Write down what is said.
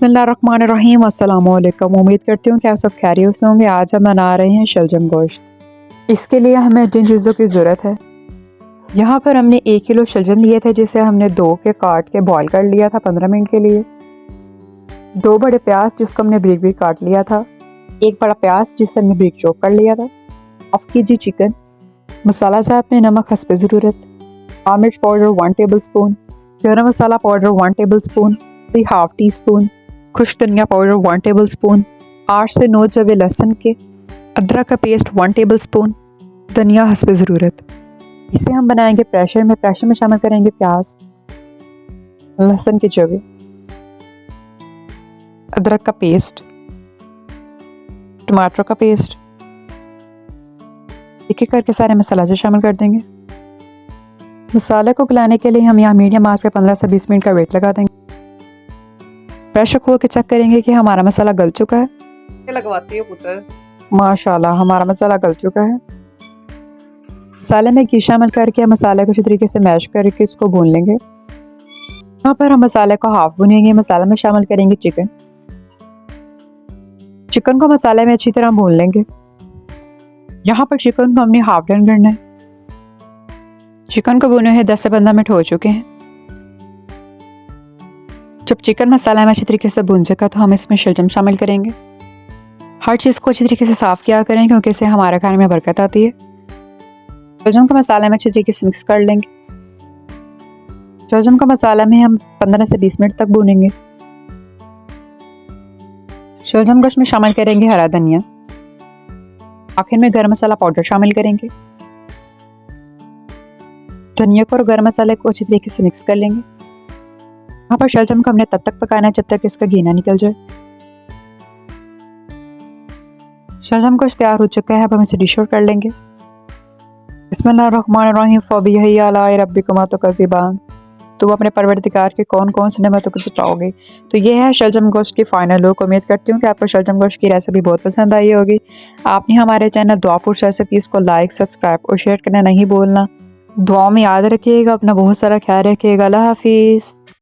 बिस्मिल्लाहिर्रहमानिर्रहीम। अस्सलाम वालेकुम। उम्मीद करती हूँ कि आप सब खैरियत से होंगे। आज हम बना रहे हैं शलजम गोश्त। इसके लिए हमें जिन चीज़ों की ज़रूरत है, यहाँ पर हमने 1 किलो शलजम लिए थे, जिसे हमने धो के काट के बॉईल कर लिया था 15 मिनट के लिए। 2 बड़े प्याज जिसको हमने ब्रीक ब्रीक काट लिया था। 1 बड़ा प्याज जिसे हमने ब्रीक चॉप कर लिया था। 1/2 kg चिकन। मसाला साथ में नमक हस्बे ज़रूरत, लाल मिर्च powder 1 tablespoon, garam masala powder 1 tablespoon, 1/2 teaspoon, खुश्क धनिया पाउडर 1 टेबल स्पून, 8 से 9 जवे लहसुन के, अदरक का पेस्ट 1 टेबल स्पून, धनिया हस्बे ज़रूरत। इसे हम बनाएंगे प्रेशर में शामिल करेंगे प्याज, लहसुन के जवे, अदरक का पेस्ट, टमाटर का पेस्ट। एक एक करके सारे मसाला जो शामिल कर देंगे। मसाले को गलाने के लिए हम यहाँ मीडियम आंच पे 15 से 20 मिनट का वेट लगा देंगे। प्रेशर खोल के चेक करेंगे कि हमारा मसाला गल चुका है। लगवाती है पुत्र। माशाल्लाह हमारा मसाला गल चुका है। मसाले में घी शामिल करके मसाले को अच्छी तरीके से मैश करके इसको भून लेंगे। यहाँ पर हम मसाले को हाफ भूनेंगे। मसाले में शामिल करेंगे चिकन। चिकन को मसाले में अच्छी तरह भून लेंगे। यहाँ पर चिकन को हमने हाफ डन करना है। चिकन को भुने हुए 10 से 15 मिनट हो चुके हैं। जब चिकन मसाला में अच्छी तरीके से भुन जाएगा तो हम इसमें शलजम शामिल करेंगे। हर चीज़ को अच्छी तरीके से साफ़ किया करें, क्योंकि इससे हमारे खाने में बरकत आती है। शलजम का मसाले में अच्छी तरीके से मिक्स कर लेंगे। शलजम का मसाला में हम 15 से 20 मिनट तक भूनेंगे। शलजम गोश्त में शामिल करेंगे हरा धनिया। आखिर में गरम मसाला पाउडर शामिल करेंगे। धनिया को और गरम मसाले को अच्छी तरीके से मिक्स कर लेंगे। यहाँ पर शलजम को हमने तब तक पकाना है जब तक इसका घी ना निकल जाए। शलजम गोश्त तैयार हो चुका है। अब हम इसे डिश आउट कर लेंगे। बिस्मिल्लाहिर्रहमानिर्रहीम। फबिही आलाए रब्बिकुमा तुकज़्ज़िबान। तो अपने परवरदिगार के कौन कौन से नेमतों को जताओगे। तो ये है शलजम गोश्त की फाइनल लुक। उम्मीद करती हूँ कि आपको शलजम गोश्त की रेसिपी बहुत पसंद आई होगी। आपने हमारे चैनल दुआ फूड रेसिपीज़ को लाइक, सब्सक्राइब और शेयर करना नहीं भूलना। दुआ में याद रखिएगा। अपना बहुत सारा ख्याल रखिएगा। अल्लाह हाफिज़।